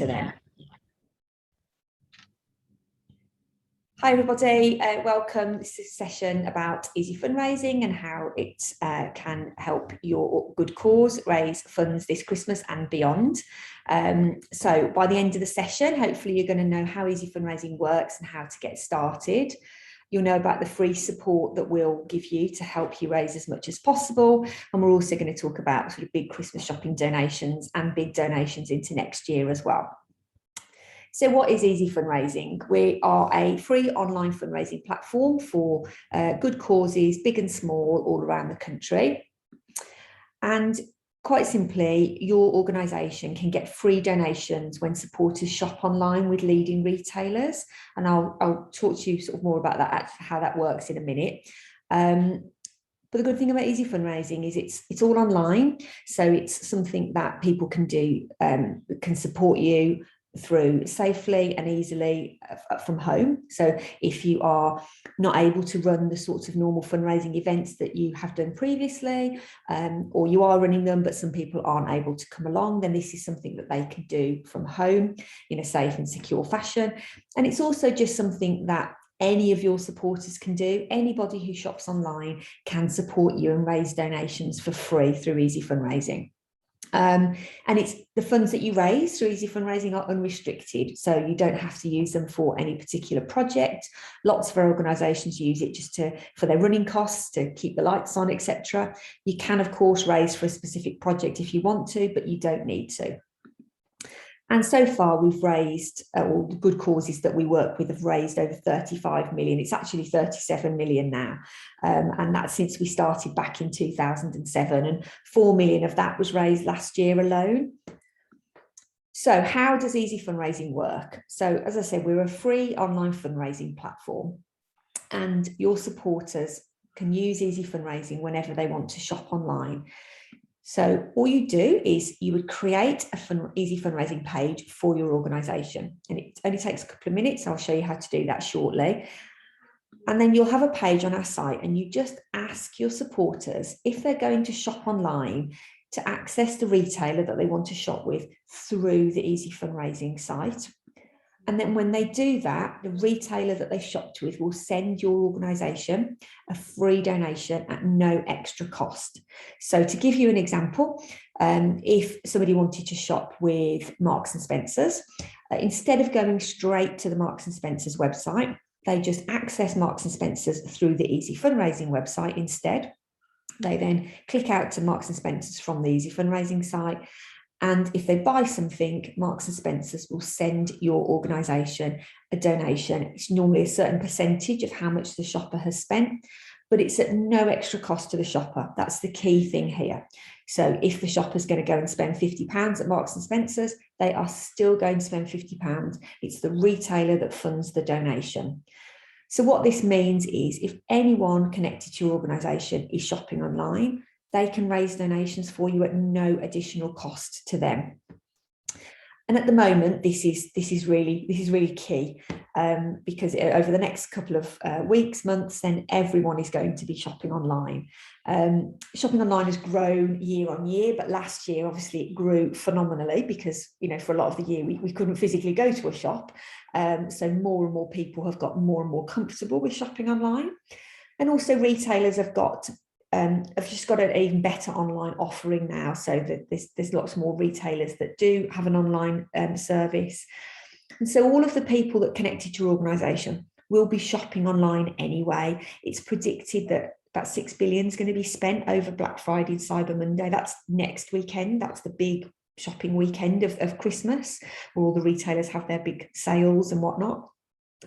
to them. Hi everybody, welcome. This is a session about easy fundraising and how it can help your good cause raise funds this Christmas and beyond. So by the end of the session, hopefully you're going to know how easy fundraising works and how to get started. You'll know about the free support that we'll give you to help you raise as much as possible. And we're also going to talk about sort of big Christmas shopping donations and big donations into next year as well. So what is easy fundraising? We are a free online fundraising platform for good causes, big and small, all around the country. And quite simply, your organisation can get free donations when supporters shop online with leading retailers. And I'll talk to you sort of more about that, how that works in a minute. But the good thing about easy fundraising is it's all online. So it's something that people can do, can support you through safely and easily from home. So if you are not able to run the sorts of normal fundraising events that you have done previously, or you are running them but some people aren't able to come along, then this is something that they can do from home in a safe and secure fashion. And it's also just something that any of your supporters can do. Anybody who shops online can support you and raise donations for free through easy fundraising. And it's the funds that you raise through easy fundraising are unrestricted, so you don't have to use them for any particular project. Lots of our organisations use it just for their running costs, to keep the lights on, etc. You can of course raise for a specific project if you want to, but you don't need to. And so far we've raised, all the good causes that we work with have raised over 35 million. It's actually 37 million now. And that's since we started back in 2007, and 4 million of that was raised last year alone. So how does easy fundraising work? So as I said, we're a free online fundraising platform, and your supporters can use easy fundraising whenever they want to shop online. So all you do is you would create a easy fundraising page for your organisation, and it only takes a couple of minutes. I'll show you how to do that shortly. And then you'll have a page on our site, and you just ask your supporters if they're going to shop online to access the retailer that they want to shop with through the easy fundraising site. And then when they do that, the retailer that they shopped with will send your organisation a free donation at no extra cost. So to give you an example, if somebody wanted to shop with Marks and Spencer's, instead of going straight to the Marks and Spencer's website, they just access Marks and Spencer's through the easy fundraising website instead. They then click out to Marks and Spencer's from the easy fundraising site. And if they buy something, Marks and Spencer's will send your organisation a donation. It's normally a certain percentage of how much the shopper has spent, but it's at no extra cost to the shopper. That's the key thing here. So if the shopper's going to go and spend £50 at Marks and Spencer's, they are still going to spend £50. It's the retailer that funds the donation. So what this means is if anyone connected to your organisation is shopping online, they can raise donations for you at no additional cost to them. And at the moment, this is really key, because over the next couple of weeks, months, then everyone is going to be shopping online. Shopping online has grown year on year, but last year obviously it grew phenomenally because, you know, for a lot of the year we couldn't physically go to a shop. So more and more people have got more and more comfortable with shopping online, and also retailers have just got an even better online offering now, so that there's lots more retailers that do have an online service. And so all of the people that connected to your organisation will be shopping online anyway. It's predicted that about 6 billion is going to be spent over Black Friday and Cyber Monday. That's next weekend. That's the big shopping weekend of Christmas, where all the retailers have their big sales and whatnot.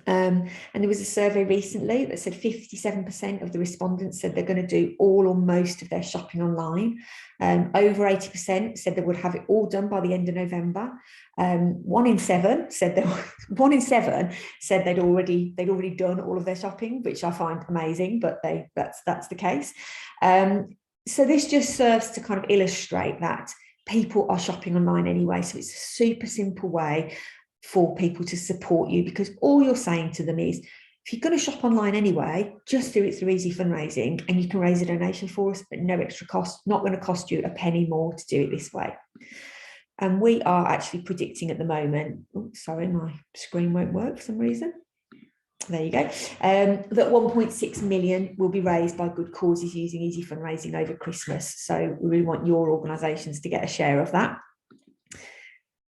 And there was a survey recently that said 57% of the respondents said they're going to do all or most of their shopping online. Over 80% said they would have it all done by the end of November. 1 in 7 said they'd already done all of their shopping, which I find amazing, but that's the case. So this just serves to kind of illustrate that people are shopping online anyway. So it's a super simple way for people to support you, because all you're saying to them is, if you're going to shop online anyway, just do it through easy fundraising, and you can raise a donation for us at no extra cost. Not going to cost you a penny more to do it this way. And we are actually predicting at the moment, oh, sorry, my screen won't work for some reason. There you go. That 1.6 million will be raised by good causes using Easy Fundraising over Christmas. So we really want your organisations to get a share of that.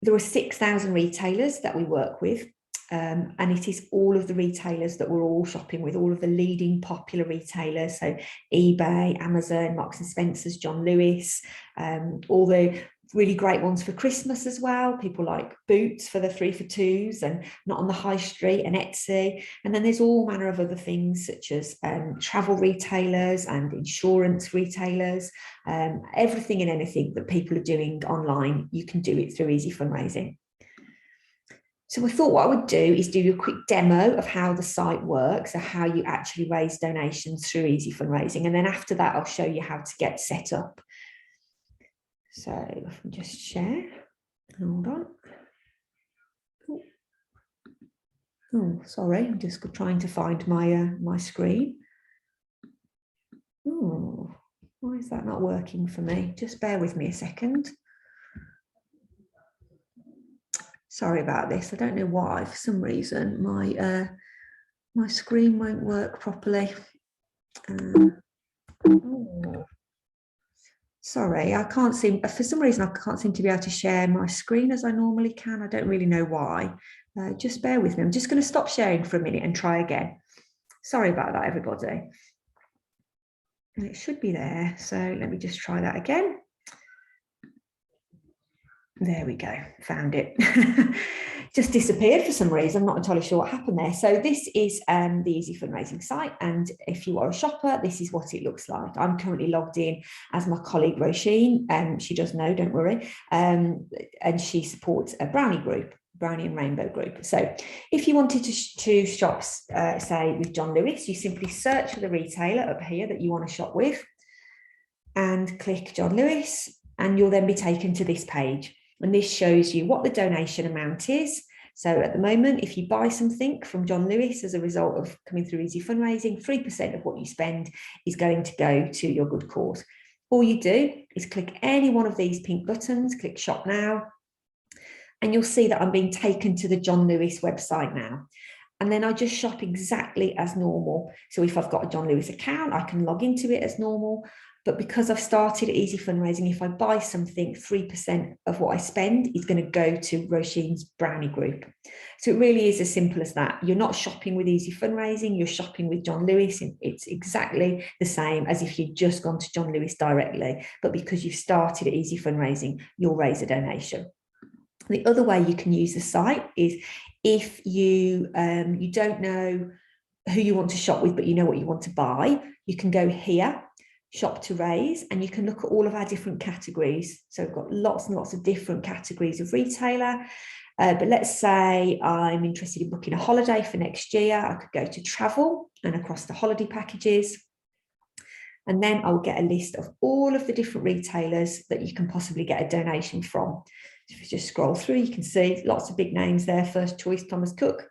There are 6,000 retailers that we work with. And it is all of the retailers that we're all shopping with, all of the leading popular retailers. So eBay, Amazon, Marks and Spencer's, John Lewis, all the really great ones for Christmas as well. People like Boots for the 3 for 2s and Not on the High Street and Etsy. And then there's all manner of other things such as travel retailers and insurance retailers. Everything and anything that people are doing online, you can do it through Easy Fundraising. So I thought what I would do is do you a quick demo of how the site works, or how you actually raise donations through Easy Fundraising. And then after that, I'll show you how to get set up. So if I just share, hold on. Oh, sorry, I'm just trying to find my my screen. Oh, why is that not working for me? Just bear with me a second. Sorry about this. I don't know why. For some reason, my screen won't work properly. Oh. Sorry, I can't seem, for some reason, I can't seem to be able to share my screen as I normally can. I don't really know why. Just bear with me. I'm just going to stop sharing for a minute and try again. Sorry about that, everybody. And it should be there. So let me just try that again. There we go, found it. Just disappeared for some reason. I'm not entirely sure what happened there. So this is the Easy Fundraising site. And if you are a shopper, this is what it looks like. I'm currently logged in as my colleague Roisin. She does know, don't worry. And she supports a Brownie group, Brownie and Rainbow group. So if you wanted to shop, say, with John Lewis, you simply search for the retailer up here that you want to shop with and click John Lewis, and you'll then be taken to this page. And this shows you what the donation amount is. So at the moment, if you buy something from John Lewis as a result of coming through Easy Fundraising, 3% of what you spend is going to go to your good cause. All you do is click any one of these pink buttons, click Shop Now, and you'll see that I'm being taken to the John Lewis website now. And then I just shop exactly as normal. So if I've got a John Lewis account, I can log into it as normal. But because I've started Easy Fundraising, if I buy something, 3% of what I spend is going to go to Roisin's Brownie group. So it really is as simple as that. You're not shopping with Easy Fundraising, you're shopping with John Lewis. And it's exactly the same as if you'd just gone to John Lewis directly. But because you've started at Easy Fundraising, you'll raise a donation. The other way you can use the site is if you don't know who you want to shop with, but you know what you want to buy, you can go here, Shop to Raise, and you can look at all of our different categories. So we've got lots and lots of different categories of retailer. But let's say I'm interested in booking a holiday for next year. I could go to travel and across the holiday packages. And then I'll get a list of all of the different retailers that you can possibly get a donation from. So if you just scroll through, you can see lots of big names there. First Choice, Thomas Cook,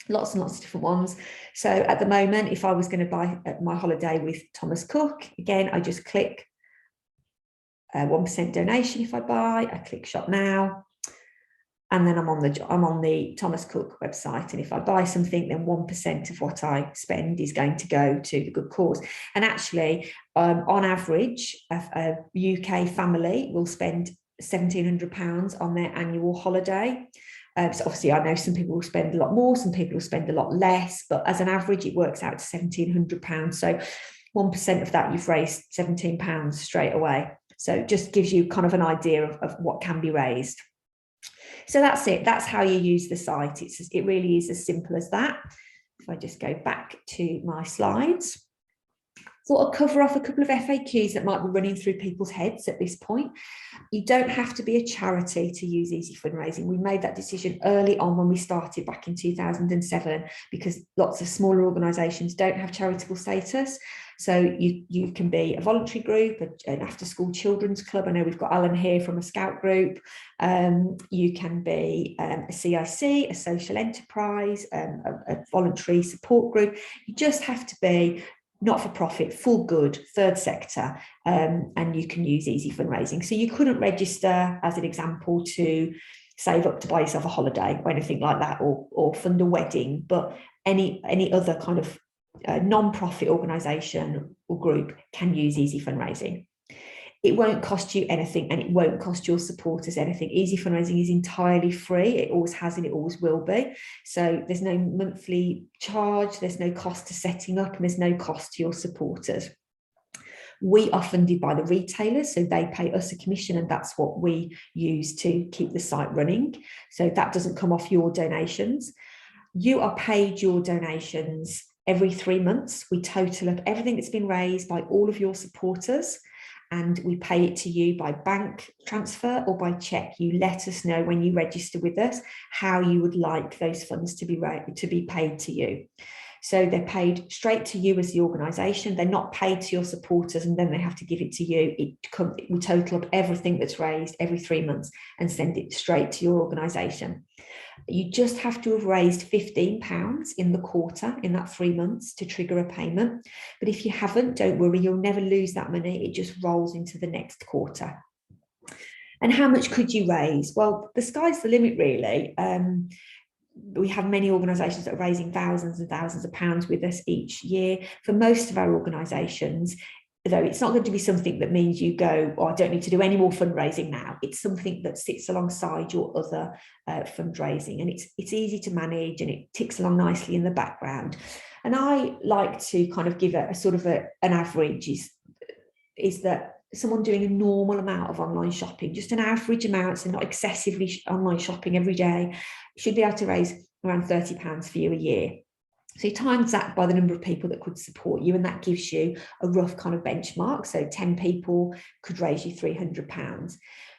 lots and lots of different ones. So at the moment, if I was going to buy my holiday with Thomas Cook, again, I just click 1% donation if I buy, I click Shop Now, and then I'm on the Thomas Cook website. And if I buy something, then 1% of what I spend is going to go to the good cause. And actually, on average, a UK family will spend £1,700 on their annual holiday. So obviously, I know some people will spend a lot more, some people will spend a lot less, but as an average, it works out to £1,700. So 1% of that, you've raised £17 straight away. So it just gives you kind of an idea of what can be raised. So that's it. That's how you use the site. It really is as simple as that. If I just go back to my slides. Thought I'd cover off a couple of FAQs that might be running through people's heads at this point. You don't have to be a charity to use Easy Fundraising. We made that decision early on when we started back in 2007, because lots of smaller organisations don't have charitable status. So you can be a voluntary group, an after-school children's club. I know we've got Alan here from a scout group. You can be a CIC, a social enterprise, a voluntary support group. You just have to be not-for-profit, for good, third sector, and you can use Easy Fundraising. So you couldn't register, as an example, to save up to buy yourself a holiday or anything like that, or fund a wedding, but any other kind of non-profit organisation or group can use Easy Fundraising. It won't cost you anything, and it won't cost your supporters anything. Easy Fundraising is entirely free. It always has and it always will be. So there's no monthly charge, there's no cost to setting up, and there's no cost to your supporters. We are funded by the retailers, so they pay us a commission, and that's what we use to keep the site running. So that doesn't come off your donations. You are paid your donations every 3 months. We total up everything that's been raised by all of your supporters, and we pay it to you by bank transfer or by check. You let us know when you register with us how you would like those funds to be paid to you. So they're paid straight to you as the organisation. They're not paid to your supporters and then they have to give it to you. We total up everything that's raised every 3 months and send it straight to your organisation. You just have to have raised £15 in the quarter, in that 3 months, to trigger a payment. But if you haven't, don't worry, you'll never lose that money. It just rolls into the next quarter. And how much could you raise? Well, the sky's the limit, really. We have many organisations that are raising thousands and thousands of pounds with us each year. For most of our organisations, though, it's not going to be something that means you go, oh, I don't need to do any more fundraising now. It's something that sits alongside your other fundraising, and it's easy to manage and it ticks along nicely in the background. And I like to kind of give a sort of an average is that someone doing a normal amount of online shopping, just an average amount, so not excessively online shopping every day, should be able to raise around £30 for you a year. So you times that by the number of people that could support you, and that gives you a rough kind of benchmark. So 10 people could raise you £300.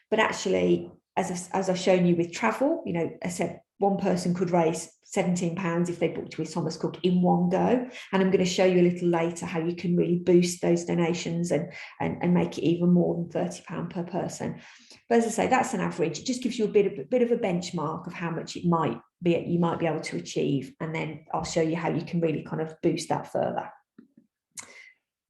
But actually, as I've shown you with travel, you know, I said one person could raise £17 if they booked with Thomas Cook in one go. And I'm going to show you a little later how you can really boost those donations and make it even more than £30 per person. But as I say, that's an average. It just gives you a bit of a benchmark of how much it might be, you might be able to achieve. And then I'll show you how you can really kind of boost that further.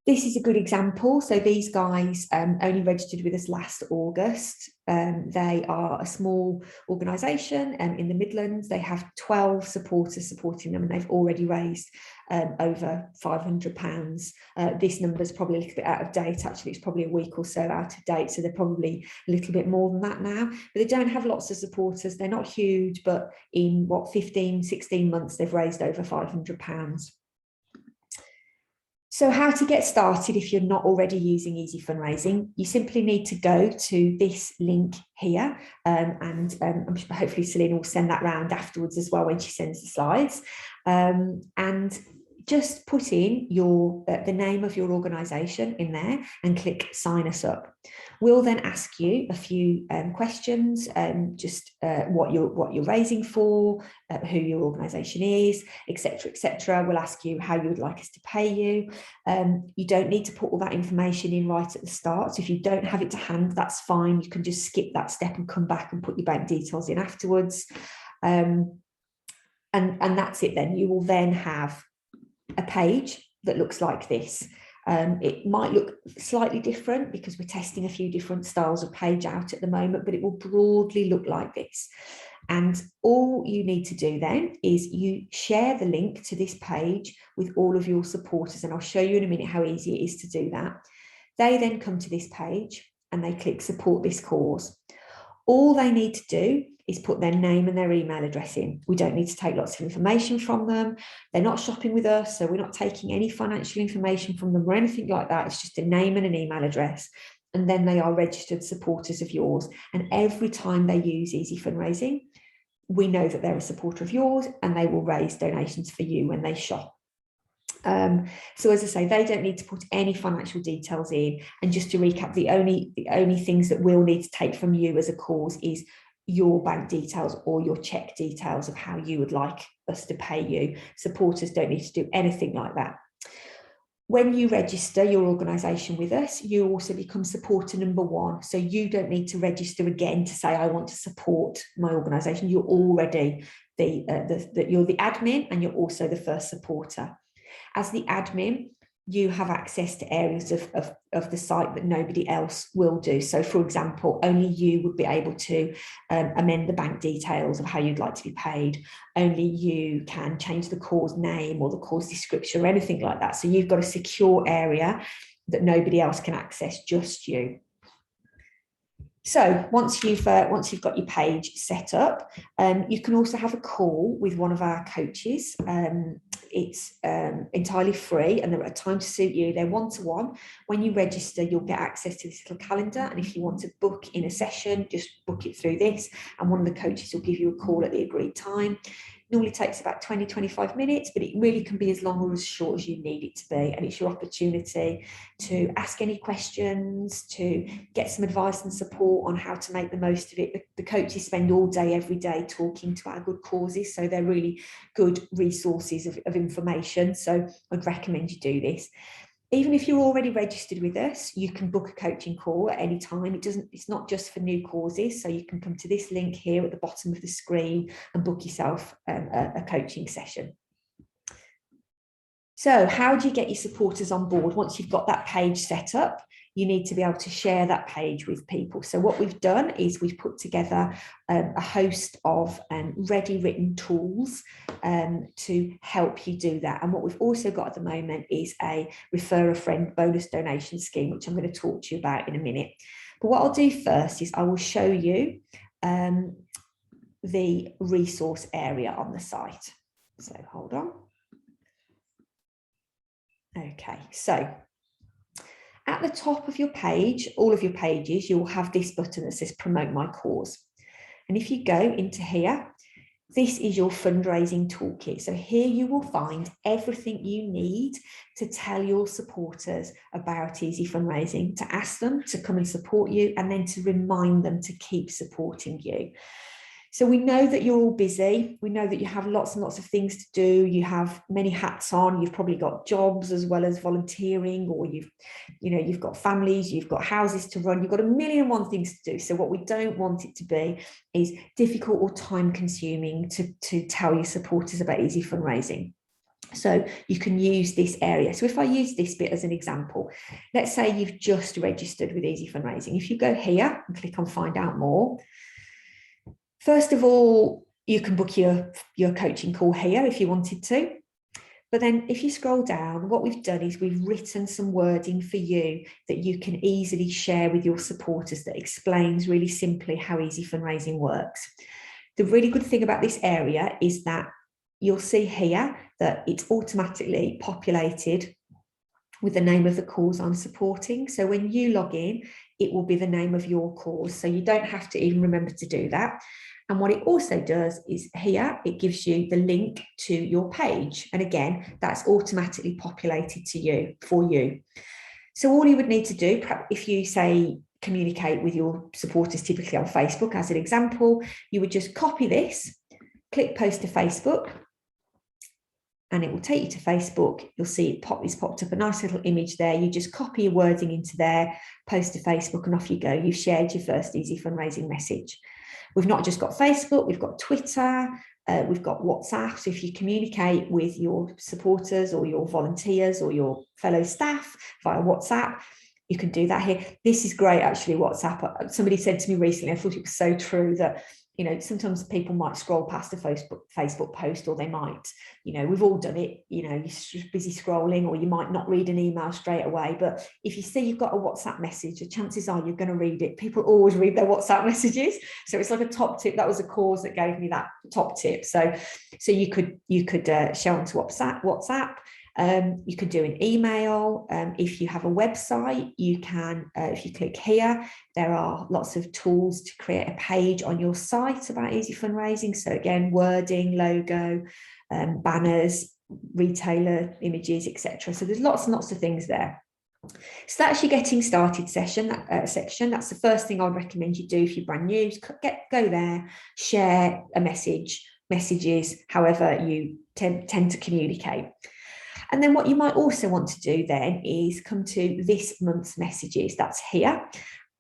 This is a good example. So these guys only registered with us last August. They are a small organisation in the Midlands. They have 12 supporters supporting them, and they've already raised over £500. This number is probably a little bit out of date. Actually, it's probably a week or so out of date. So they're probably a little bit more than that now. But they don't have lots of supporters. They're not huge, but in 15, 16 months, they've raised over £500. So how to get started if you're not already using Easy Fundraising? You simply need to go to this link here, and hopefully Celine will send that round afterwards as well when she sends the slides, and just put in the name of your organisation in there and click sign us up. We'll then ask you a few questions, just what you're raising for, who your organisation is, etc., etc. We'll ask you how you would like us to pay you. You don't need to put all that information in right at the start. So if you don't have it to hand, that's fine. You can just skip that step and come back and put your bank details in afterwards. And that's it then. You will then have a page that looks like this. It might look slightly different because we're testing a few different styles of page out at the moment, but it will broadly look like this. And all you need to do then is you share the link to this page with all of your supporters, and I'll show you in a minute how easy it is to do that. They then come to this page and they click support this cause. All they need to do is put their name and their email address in. We don't need to take lots of information from them. They're not shopping with us, so we're not taking any financial information from them or anything like that. It's just a name and an email address. And then they are registered supporters of yours. And every time they use Easy Fundraising, we know that they're a supporter of yours, and they will raise donations for you when they shop. So as I say, they don't need to put any financial details in. And just to recap, the only things that we'll need to take from you as a cause is your bank details or your check details of how you would like us to pay you. Supporters don't need to do anything like that. When you register your organisation with us, you also become supporter number 1. So you don't need to register again to say, I want to support my organisation. You're already you're the admin, and you're also the first supporter. As the admin, you have access to areas of the site that nobody else will do. So, for example, only you would be able to amend the bank details of how you'd like to be paid. Only you can change the course name or the course description or anything like that. So you've got a secure area that nobody else can access, just you. So once you've got your page set up, you can also have a call with one of our coaches. It's entirely free and they're at a time to suit you. They're one-to-one. When you register, you'll get access to this little calendar. And if you want to book in a session, just book it through this. And one of the coaches will give you a call at the agreed time. Normally takes about 20-25 minutes, but it really can be as long or as short as you need it to be. And it's your opportunity to ask any questions, to get some advice and support on how to make the most of it. The coaches spend all day, every day talking to our good causes. So they're really good resources of information. So I'd recommend you do this. Even if you're already registered with us, you can book a coaching call at any time. It's not just for new causes. So you can come to this link here at the bottom of the screen and book yourself a coaching session. So how do you get your supporters on board? Once you've got that page set up, you need to be able to share that page with people. So what we've done is we've put together a host of ready written tools to help you do that. And what we've also got at the moment is a refer a friend bonus donation scheme, which I'm going to talk to you about in a minute. But what I'll do first is I will show you the resource area on the site. So hold on. Okay, so at the top of your page, all of your pages, you'll have this button that says promote my cause. And if you go into here, this is your fundraising toolkit. So here you will find everything you need to tell your supporters about Easy Fundraising, to ask them to come and support you, and then to remind them to keep supporting you. So we know that you're all busy. We know that you have lots and lots of things to do. You have many hats on. You've probably got jobs as well as volunteering, or you've got families, you've got houses to run. You've got a million and one things to do. So what we don't want it to be is difficult or time consuming to tell your supporters about Easy Fundraising. So you can use this area. So if I use this bit as an example, let's say you've just registered with Easy Fundraising. If you go here and click on find out more, first of all, you can book your coaching call here if you wanted to. But then if you scroll down, what we've done is we've written some wording for you that you can easily share with your supporters that explains really simply how Easy Fundraising works. The really good thing about this area is that you'll see here that it's automatically populated with the name of the cause I'm supporting. So when you log in, it will be the name of your cause. So you don't have to even remember to do that. And what it also does is here, it gives you the link to your page. And again, that's automatically populated to you for you. So all you would need to do, if you say communicate with your supporters typically on Facebook as an example, you would just copy this, click post to Facebook, and it will take you to Facebook. You'll see it's popped up a nice little image there. You just copy your wording into there, post to Facebook, and off you go. You've shared your first Easy Fundraising message. We've not just got Facebook, we've got Twitter, we've got WhatsApp. So if you communicate with your supporters or your volunteers or your fellow staff via WhatsApp, you can do that here. This is great, actually, WhatsApp. Somebody said to me recently, I thought it was so true, that sometimes people might scroll past a Facebook post, or they might, we've all done it, you're busy scrolling, or you might not read an email straight away. But if you see you've got a WhatsApp message, the chances are you're going to read it. People always read their WhatsApp messages. So it's like a top tip. That was a cause that gave me that top tip. So you could share onto WhatsApp. You could do an email. If you have a website, you can, if you click here, there are lots of tools to create a page on your site about Easy Fundraising. So again, wording, logo, banners, retailer images, etc. So there's lots and lots of things there. So that's your getting started section. That's the first thing I'd recommend you do if you're brand new. Go there, share a messages, however you tend to communicate. And then what you might also want to do then is come to this month's messages. That's here.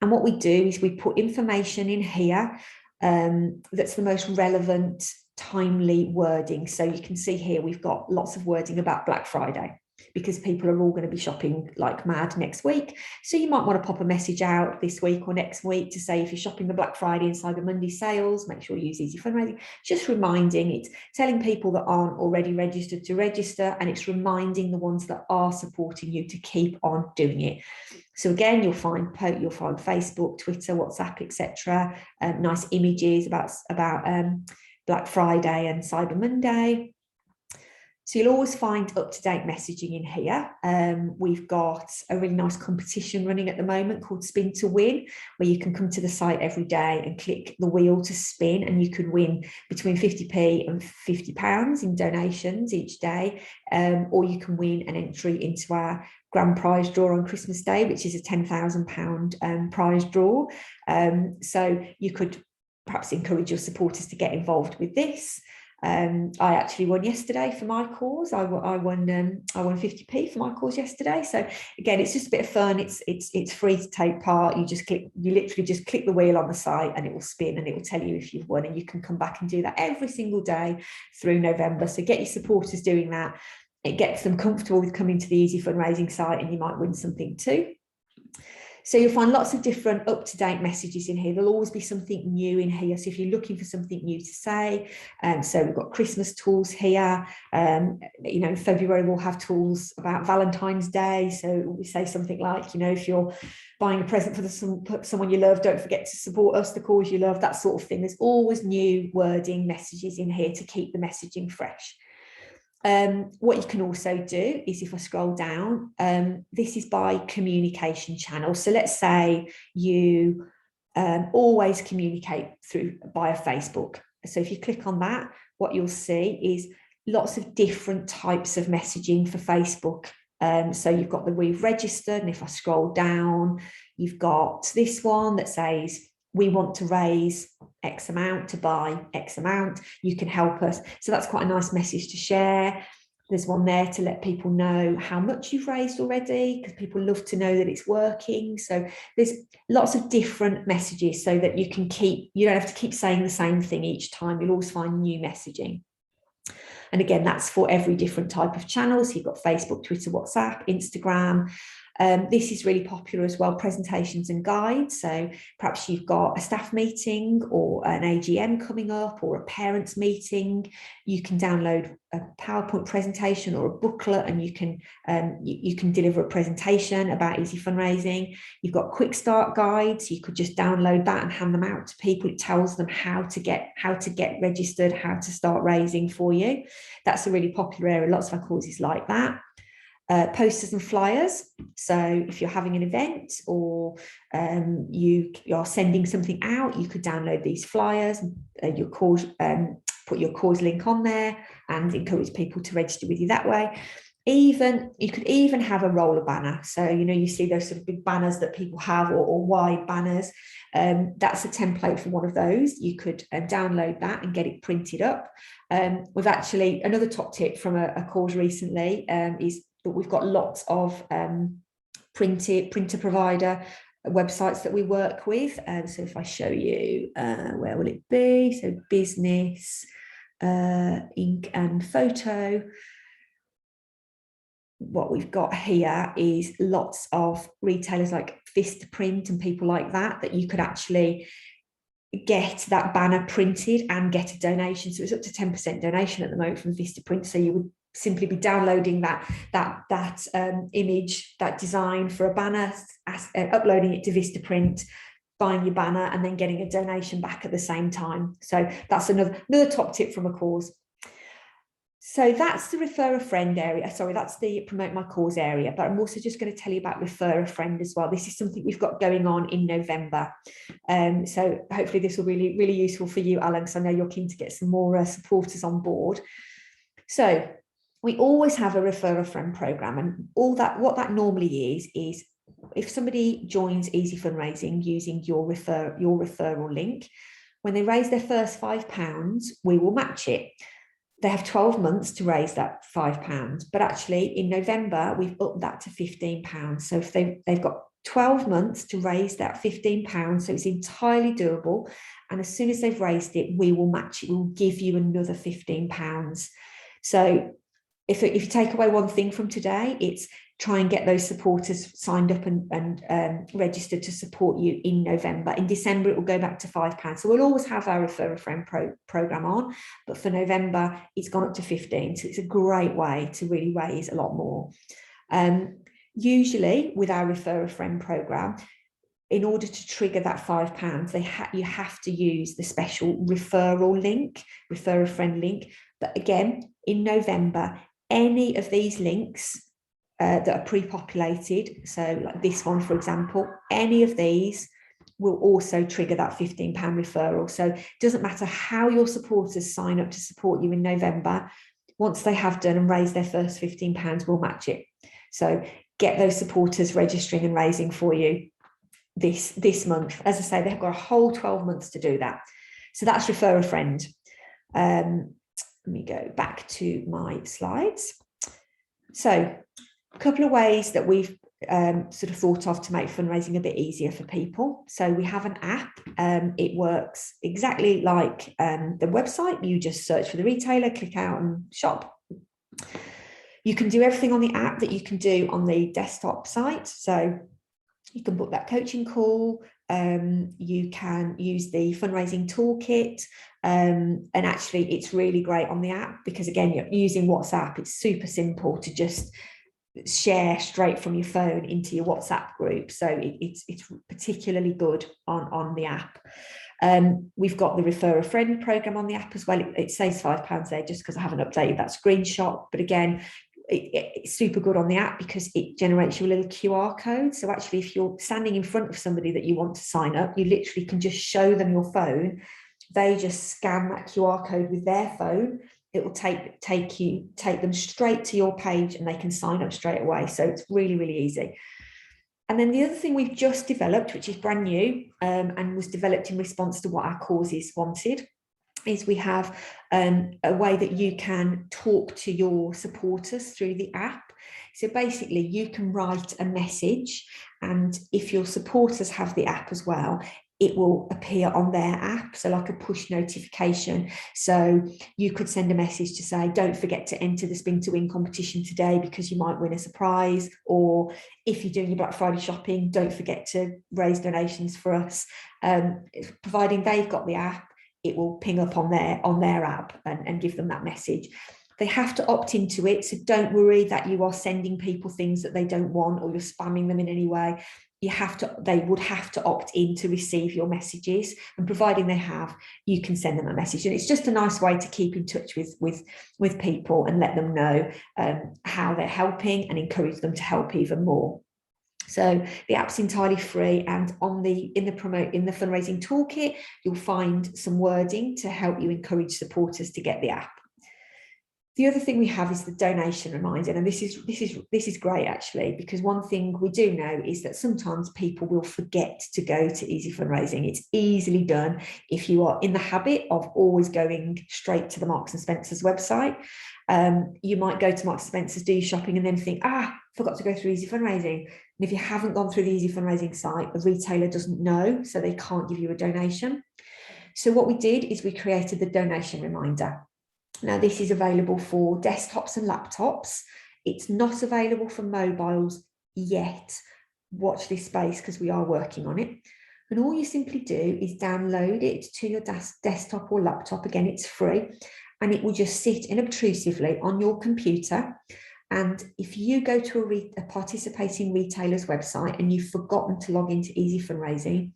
And what we do is we put information in here that's the most relevant, timely wording. So you can see here we've got lots of wording about Black Friday, because people are all going to be shopping like mad next week. So you might want to pop a message out this week or next week to say, if you're shopping the Black Friday and Cyber Monday sales, make sure you use Easy Fundraising. Just reminding, it's telling people that aren't already registered to register, and it's reminding the ones that are supporting you to keep on doing it. So again, you'll find Facebook, Twitter, WhatsApp, etc. Nice images about Black Friday and Cyber Monday. So you'll always find up-to-date messaging in here. We've got a really nice competition running at the moment called Spin to Win, where you can come to the site every day and click the wheel to spin, and you could win between 50p and £50 in donations each day, or you can win an entry into our grand prize draw on Christmas Day, which is a £10,000 prize draw. So you could perhaps encourage your supporters to get involved with this. I actually won yesterday for my cause. I won 50p for my cause yesterday. So again, it's just a bit of fun. It's free to take part. You literally just click the wheel on the site and it will spin and it will tell you if you've won, and you can come back and do that every single day through November. So get your supporters doing that. It gets them comfortable with coming to the Easy Fundraising site, and you might win something too. So you'll find lots of different up-to-date messages in here. There'll always be something new in here. So if you're looking for something new to say, so we've got Christmas tools here. In February, we'll have tools about Valentine's Day. So we say something like, if you're buying a present for someone you love, don't forget to support us, the cause you love, that sort of thing. There's always new wording messages in here to keep the messaging fresh. What you can also do is, if I scroll down, this is by communication channel. So let's say you always communicate via Facebook. So if you click on that, what you'll see is lots of different types of messaging for Facebook. So you've got the we've registered, and if I scroll down, you've got this one that says, we want to raise X amount to buy X amount. You can help us. So that's quite a nice message to share. There's one there to let people know how much you've raised already, because people love to know that it's working. So there's lots of different messages so that you don't have to keep saying the same thing each time. You'll always find new messaging. And again, that's for every different type of channel. So you've got Facebook, Twitter, WhatsApp, Instagram. This is really popular as well, presentations and guides. So perhaps you've got a staff meeting or an AGM coming up, or a parents meeting. You can download a PowerPoint presentation or a booklet, and you can deliver a presentation about Easy Fundraising. You've got quick start guides. You could just download that and hand them out to people. It tells them how to get registered, how to start raising for you. That's a really popular area. Lots of our courses like that. Posters and flyers. So if you're having an event, or you're sending something out, you could download these flyers, your cause, put your cause link on there, and encourage people to register with you that way. You could even have a roller banner. So you see those sort of big banners that people have, or wide banners. That's a template for one of those. You could download that and get it printed up. We've actually, another top tip from a cause recently is that we've got lots of printer provider websites that we work with. So if I show you, where will it be? So business, ink and photo. What we've got here is lots of retailers like Vistaprint and people like that you could actually get that banner printed and get a donation. So it's up to 10% donation at the moment from Vistaprint. So you would simply be downloading that image, that design for a banner, uploading it to Vistaprint, buying your banner, and then getting a donation back at the same time. So that's another top tip from a cause. So that's the refer a friend area. Sorry, that's the promote my cause area. But I'm also just going to tell you about refer a friend as well. This is something we've got going on in November. So hopefully this will be really, really useful for you, Alan, because I know you're keen to get some more supporters on board. So we always have a refer a friend program, and what that normally is if somebody joins Easy Fundraising using your referral link, when they raise their first £5, we will match it. They have 12 months to raise that £5, but actually in November we've upped that to £15. So if they've got 12 months to raise that £15, so it's entirely doable. And as soon as they've raised it, we will match it. We'll give you another £15. So if you take away one thing from today, it's try and get those supporters signed up and registered to support you in November. In December, it will go back to £5. So we'll always have our Refer a Friend program on, but for November, it's gone up to 15. So it's a great way to really raise a lot more. Usually with our Refer a Friend program, in order to trigger that £5, you have to use the special referral link, Refer a Friend link. But again, in November, any of these links that are pre-populated, so like this one, for example, any of these will also trigger that £15 referral. So it doesn't matter how your supporters sign up to support you in November, once they have done and raised their first £15, we'll match it. So get those supporters registering and raising for you this month. As I say, they've got a whole 12 months to do that. So that's Refer a Friend. Let me go back to my slides. So a couple of ways that we've sort of thought of to make fundraising a bit easier for people. So we have an app. It works exactly like the website. You just search for the retailer, click out and shop. You can do everything on the app that you can do on the desktop site. So you can book that coaching call. You can use the fundraising toolkit. And actually, it's really great on the app because, again, you're using WhatsApp. It's super simple to just share straight from your phone into your WhatsApp group. So it's particularly good on the app. We've got the Refer a Friend program on the app as well. It saves £5 there just because I haven't updated that screenshot. But again, it's super good on the app because it generates you a little QR code. So actually, if you're standing in front of somebody that you want to sign up, you literally can just show them your phone. They just scan that QR code with their phone. It will take them straight to your page and they can sign up straight away. So it's really, really easy. And then the other thing we've just developed, which is brand new and was developed in response to what our causes wanted, is we have a way that you can talk to your supporters through the app. So basically, you can write a message, and if your supporters have the app as well, it will appear on their app, so like a push notification. So you could send a message to say, don't forget to enter the Spin to Win competition today because you might win a surprise. Or if you're doing your Black Friday shopping, don't forget to raise donations for us. Providing they've got the app, it will ping up on their app and give them that message. They have to opt into it, so don't worry that you are sending people things that they don't want or you're spamming them in any way. They would have to opt in to receive your messages, and providing they have, you can send them a message. And it's just a nice way to keep in touch with people and let them know how they're helping and encourage them to help even more. So the app's entirely free, and in the fundraising toolkit, you'll find some wording to help you encourage supporters to get the app. The other thing we have is the donation reminder, and this is great actually, because one thing we do know is that sometimes people will forget to go to Easy Fundraising. It's easily done if you are in the habit of always going straight to the Marks and Spencer's website. You might go to Marks and Spencer's, do your shopping, and then think, forgot to go through Easy Fundraising. And if you haven't gone through the Easy Fundraising site, the retailer doesn't know, so they can't give you a donation. So what we did is we created the donation reminder. Now, this is available for desktops and laptops. It's not available for mobiles yet. Watch this space because we are working on it. And all you simply do is download it to your desktop or laptop. Again, it's free, and it will just sit unobtrusively on your computer. And if you go to a participating retailer's website and you've forgotten to log into Easy Fundraising,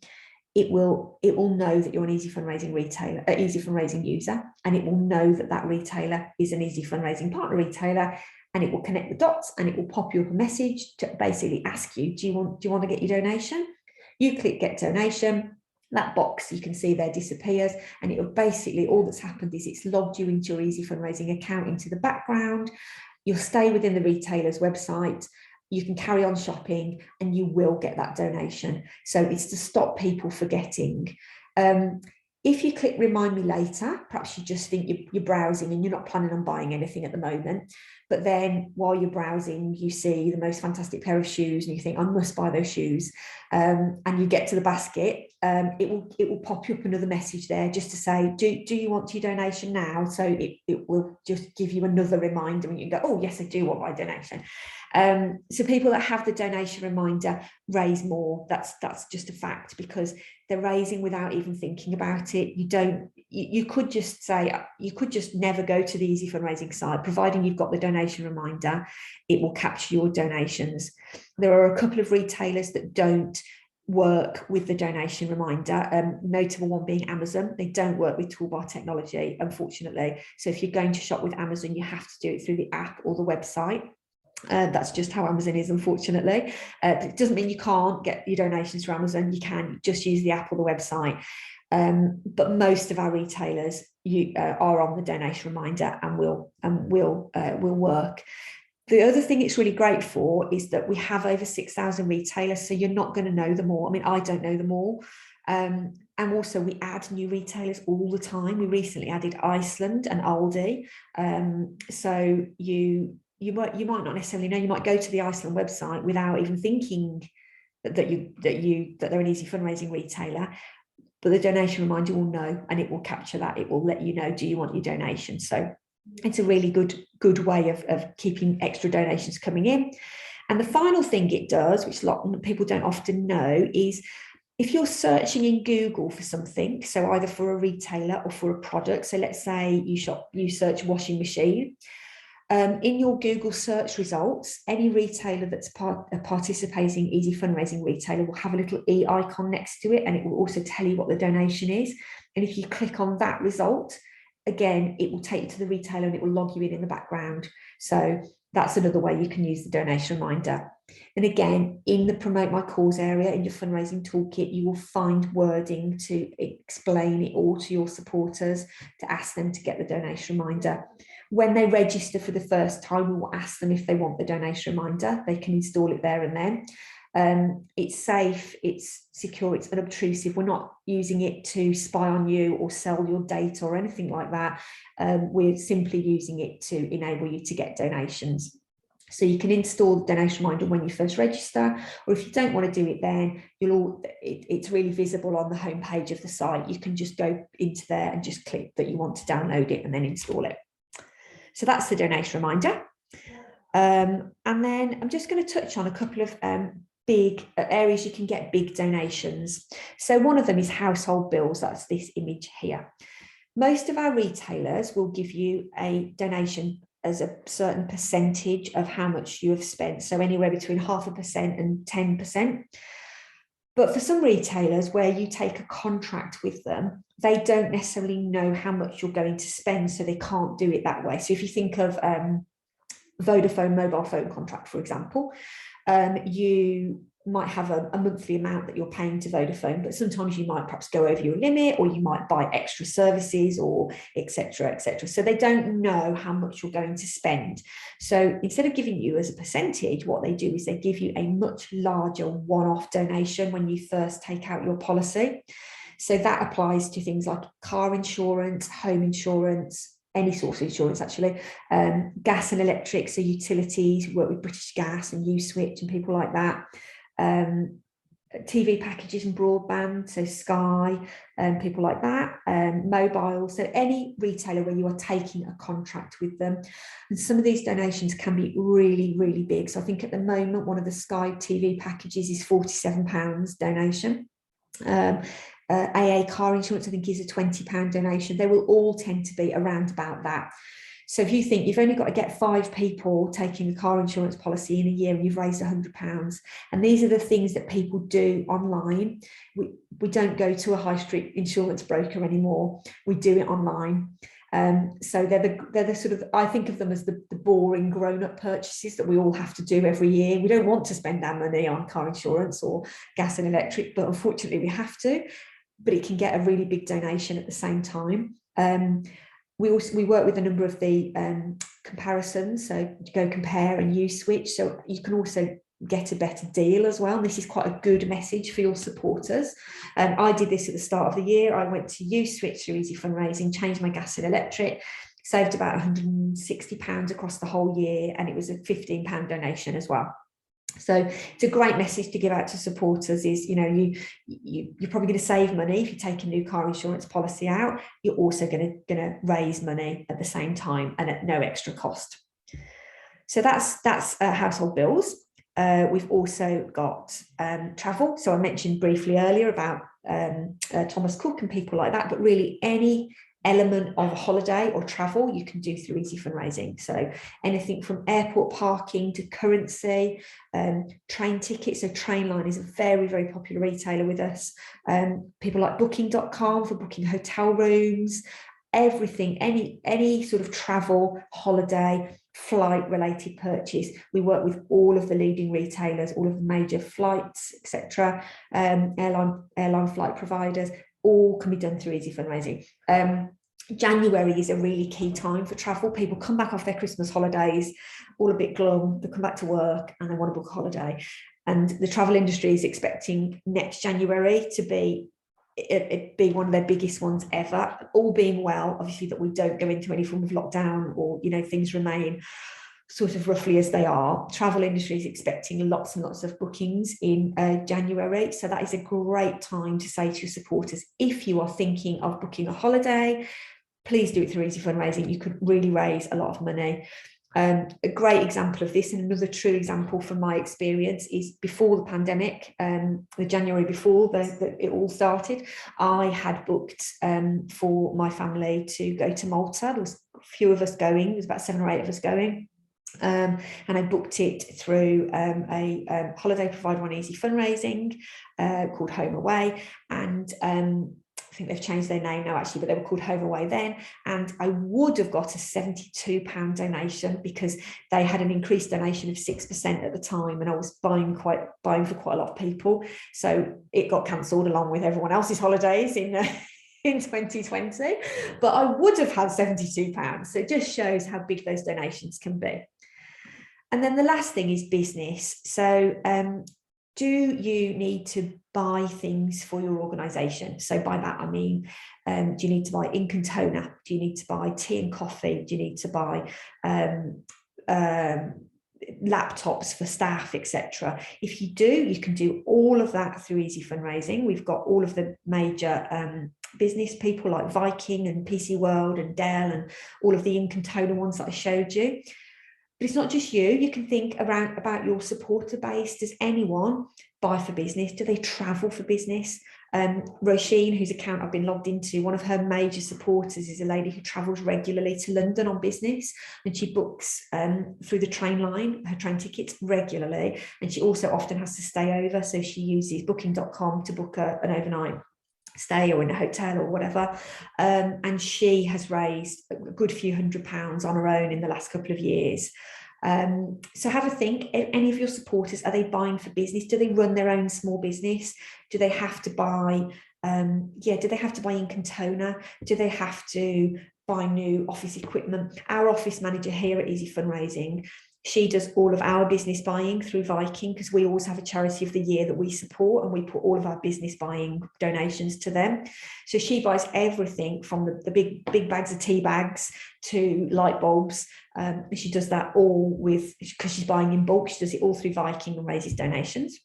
it will know that you're an Easy Fundraising retailer, Easy Fundraising user, and it will know that that retailer is an Easy Fundraising partner retailer, and it will connect the dots and it will pop you up a message to basically ask you, do you want to get your donation? You click Get Donation. That box you can see there disappears, and it will basically, all that's happened is it's logged you into your Easy Fundraising account into the background. You'll stay within the retailer's website. You can carry on shopping and you will get that donation. So it's to stop people forgetting. If you click Remind Me Later, perhaps you just think you're browsing and you're not planning on buying anything at the moment, but then while you're browsing, you see the most fantastic pair of shoes and you think, I must buy those shoes. And you get to the basket, it will pop you up another message there just to say, do you want your donation now? So it will just give you another reminder and you can go, oh yes, I do want my donation. So people that have the donation reminder raise more. That's just a fact, because they're raising without even thinking about it. You could just say, you could just never go to the Easy Fundraising site, providing you've got the donation reminder, it will capture your donations. There are a couple of retailers that don't work with the donation reminder, notable one being Amazon. They don't work with toolbar technology, unfortunately. So if you're going to shop with Amazon, you have to do it through the app or the website. That's just how Amazon is, unfortunately. But it doesn't mean you can't get your donations from Amazon. You can just use the app or the website. But most of our retailers are on the donation reminder and will work. The other thing it's really great for is that we have over 6,000 retailers, so you're not going to know them all. I mean, I don't know them all. And also we add new retailers all the time. We recently added Iceland and Aldi. So you might not necessarily know. You might go to the Iceland website without even thinking that they're an Easy Fundraising retailer, but the donation reminder will know, and it will capture that. It will let you know, do you want your donation? So it's a really good way of keeping extra donations coming in. And the final thing it does, which a lot of people don't often know, is if you're searching in Google for something, so either for a retailer or for a product, so let's say you search washing machine, in your Google search results, any retailer that's a participating Easy Fundraising retailer will have a little E icon next to it, and it will also tell you what the donation is. And if you click on that result, again, it will take you to the retailer and it will log you in the background. So that's another way you can use the donation reminder. And again, in the Promote My Cause area, in your fundraising toolkit, you will find wording to explain it all to your supporters, to ask them to get the donation reminder. When they register for the first time, we will ask them if they want the donation reminder. They can install it there and then. It's safe, it's secure, it's unobtrusive. We're not using it to spy on you or sell your data or anything like that. We're simply using it to enable you to get donations. So you can install the donation reminder when you first register, or if you don't want to do it then, it's really visible on the homepage of the site. You can just go into there and just click that you want to download it and then install it. So that's the donation reminder. And then I'm just going to touch on a couple of big areas you can get big donations. So one of them is household bills. That's this image here. Most of our retailers will give you a donation as a certain percentage of how much you have spent. So anywhere between 0.5% and 10%. But for some retailers where you take a contract with them, they don't necessarily know how much you're going to spend, so they can't do it that way. So if you think of Vodafone mobile phone contract, for example, you might have a monthly amount that you're paying to Vodafone, but sometimes you might perhaps go over your limit, or you might buy extra services, or etc., etc. So they don't know how much you're going to spend. So instead of giving you as a percentage, what they do is they give you a much larger one-off donation when you first take out your policy. So that applies to things like car insurance, home insurance, any sort of insurance actually, gas and electric, so utilities, work with British Gas and Uswitch and people like that. TV packages and broadband, so Sky, people like that, mobile, so any retailer where you are taking a contract with them. And some of these donations can be really, really big. So I think at the moment, one of the Sky TV packages is £47 donation. AA car insurance, I think, is a £20 donation. They will all tend to be around about that. So if you think you've only got to get 5 people taking a car insurance policy in a year and you've raised £100, and these are the things that people do online. We don't go to a high street insurance broker anymore. We do it online. So they're the sort of, I think of them as the boring grown-up purchases that we all have to do every year. We don't want to spend our money on car insurance or gas and electric, but unfortunately we have to. But it can get a really big donation at the same time. We work with a number of the comparisons, so Go Compare and Uswitch, so you can also get a better deal as well. And this is quite a good message for your supporters. I did this at the start of the year. I went to Uswitch through Easy Fundraising, changed my gas and electric, saved about £160 across the whole year, and it was a £15 donation as well. So it's a great message to give out to supporters is, you're probably going to save money if you take a new car insurance policy out. You're also going to raise money at the same time and at no extra cost. So that's household bills. We've also got travel. So I mentioned briefly earlier about Thomas Cook and people like that, but really any element of a holiday or travel you can do through Easy Fundraising. So anything from airport parking to currency, train tickets. So Trainline is a very, very popular retailer with us. People like booking.com for booking hotel rooms, everything, any sort of travel, holiday, flight related purchase. We work with all of the leading retailers, all of the major flights, etc. Airline flight providers, all can be done through Easy Fundraising. January is a really key time for travel. People come back off their Christmas holidays, all a bit glum, they come back to work and they want to book a holiday. And the travel industry is expecting next January to be one of their biggest ones ever, all being well, obviously, that we don't go into any form of lockdown or, things remain sort of roughly as they are. Travel industry is expecting lots and lots of bookings in January. So that is a great time to say to your supporters, if you are thinking of booking a holiday, please do it through Easy Fundraising. You could really raise a lot of money. A great example of this, and another true example from my experience, is before the pandemic, the January before it all started, I had booked for my family to go to Malta. There was a few of us going, there was about 7 or 8 of us going. And I booked it through a holiday provider on Easy Fundraising called Home Away, and I think they've changed their name now actually, but they were called Home Away then, and I would have got a £72 donation because they had an increased donation of 6% at the time, and I was buying for quite a lot of people, so it got cancelled along with everyone else's holidays in 2020, but I would have had £72. So it just shows how big those donations can be. And then the last thing is business. So do you need to buy things for your organisation? So by that I mean, do you need to buy ink and toner? Do you need to buy tea and coffee? Do you need to buy laptops for staff, etc.? If you do, you can do all of that through Easy Fundraising. We've got all of the major business people like Viking and PC World and Dell and all of the ink and toner ones that I showed you. But it's not just you. You can think about your supporter base. Does anyone buy for business? Do they travel for business? Roisin, whose account I've been logged into, one of her major supporters is a lady who travels regularly to London on business, and she books through the train line, her train tickets regularly, and she also often has to stay over, so she uses booking.com to book an overnight stay or in a hotel or whatever, and she has raised a good few £100s on her own in the last couple of years. So have a think. Any of your supporters, are they buying for business? Do they run their own small business? Do they have to buy do they have to buy ink and toner? Do they have to buy new office equipment? Our office manager here at Easy Fundraising, she does all of our business buying through Viking, because we always have a charity of the year that we support, and we put all of our business buying donations to them. So she buys everything from the big bags of tea bags to light bulbs. She does that all because she's buying in bulk, she does it all through Viking and raises donations.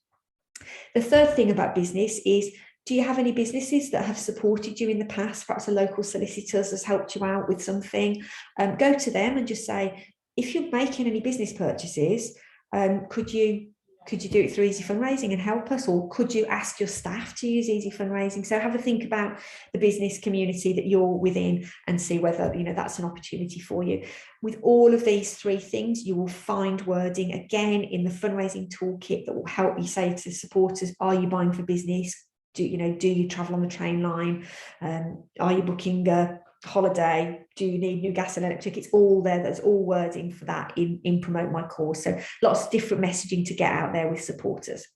The third thing about business is, do you have any businesses that have supported you in the past? Perhaps a local solicitor has helped you out with something. Go to them and just say, if you're making any business purchases, could you do it through Easy Fundraising and help us? Or could you ask your staff to use Easy Fundraising? So have a think about the business community that you're within and see whether that's an opportunity for you. With all of these 3 things, you will find wording again in the fundraising toolkit that will help you say to supporters, are you buying for business? Do you travel on the train line? Are you booking a holiday? Do you need new gas and electric? It's all there. There's all wording for that in Promote My Cause. So lots of different messaging to get out there with supporters.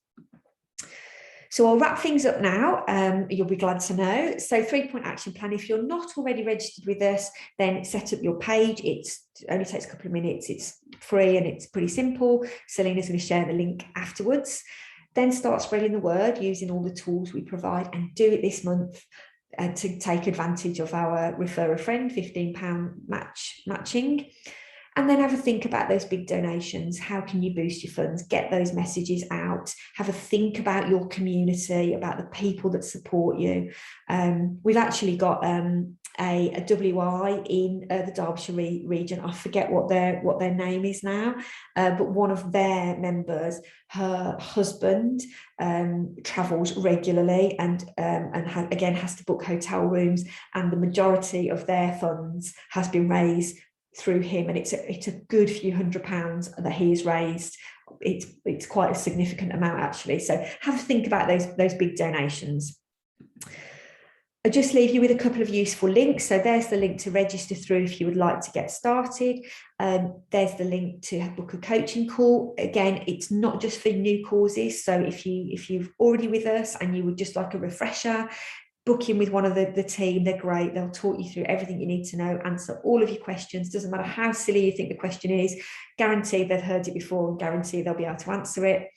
So I'll wrap things up now. You'll be glad to know. So 3-point action plan. If you're not already registered with us, then set up your page. It only takes a couple of minutes. It's free and it's pretty simple. Selena's going to share the link afterwards. Then start spreading the word using all the tools we provide, and do it this month. to take advantage of our refer a friend £15 matching. And then have a think about those big donations. How can you boost your funds? Get those messages out. Have a think about your community, about the people that support you. We've actually got a WI in the Derbyshire region. I forget what their name is now, but one of their members, her husband, travels regularly and again has to book hotel rooms, and the majority of their funds has been raised through him, and it's a good few £100s that he has raised. It's quite a significant amount actually. So have a think about those big donations. I'll just leave you with a couple of useful links. So there's the link to register through if you would like to get started. There's the link to book a coaching call. Again, it's not just for new causes. So if you've already with us and you would just like a refresher, book in with one of the team. They're great. They'll talk you through everything you need to know, answer all of your questions. Doesn't matter how silly you think the question is, guarantee they've heard it before and guarantee they'll be able to answer it.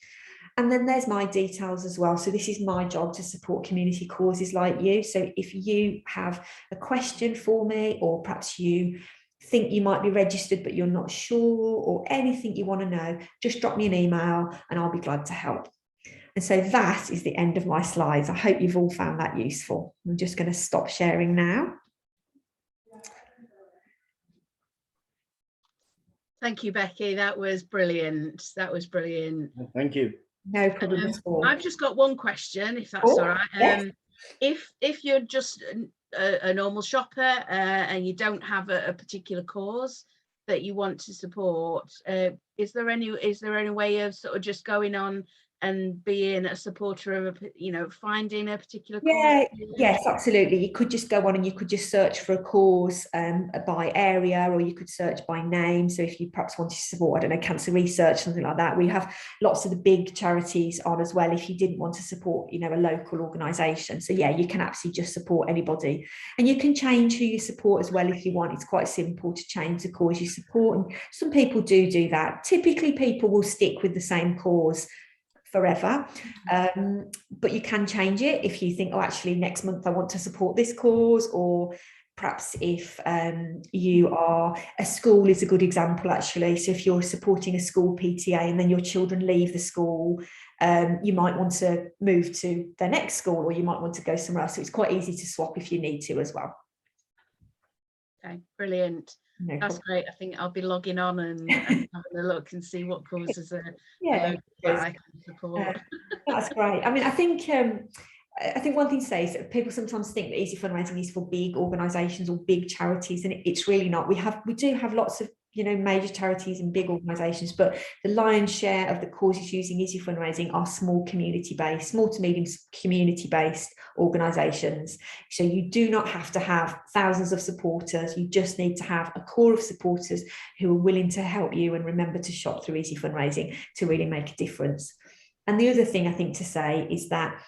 And then there's my details as well. So this is my job to support community causes like you. So if you have a question for me, or perhaps you think you might be registered but you're not sure, or anything you want to know, just drop me an email and I'll be glad to help. And so that is the end of my slides. I hope you've all found that useful. I'm just going to stop sharing now. Thank you, Becky. That was brilliant. That was brilliant. Thank you. No problem at all. I've just got one question, if that's all right. Yes. If you're just a normal shopper and you don't have a particular cause that you want to support, is there any way of sort of just going on and being a supporter of finding a particular cause? Yes, absolutely. You could just go on and you could just search for a cause by area, or you could search by name. So if you perhaps wanted to support, I don't know, cancer research, something like that. We have lots of the big charities on as well if you didn't want to support, a local organisation. So yeah, you can absolutely just support anybody, and you can change who you support as well if you want. It's quite simple to change the cause you support, and some people do that. Typically people will stick with the same cause forever, but you can change it if you think, oh, actually next month I want to support this cause. Or perhaps if you are a school is a good example actually. So if you're supporting a school PTA and then your children leave the school, you might want to move to the next school, or you might want to go somewhere else. So it's quite easy to swap if you need to as well. Okay, brilliant. No That's great. I think I'll be logging on and having a look and see what causes that I can support. That's great. I mean, I think one thing to say is that people sometimes think that easy fundraising is for big organisations or big charities, and it's really not. We do have lots of major charities and big organisations, but the lion's share of the causes using easy fundraising are small to medium community-based organisations. So you do not have to have thousands of supporters. You just need to have a core of supporters who are willing to help you and remember to shop through easy fundraising to really make a difference. And the other thing I think to say is that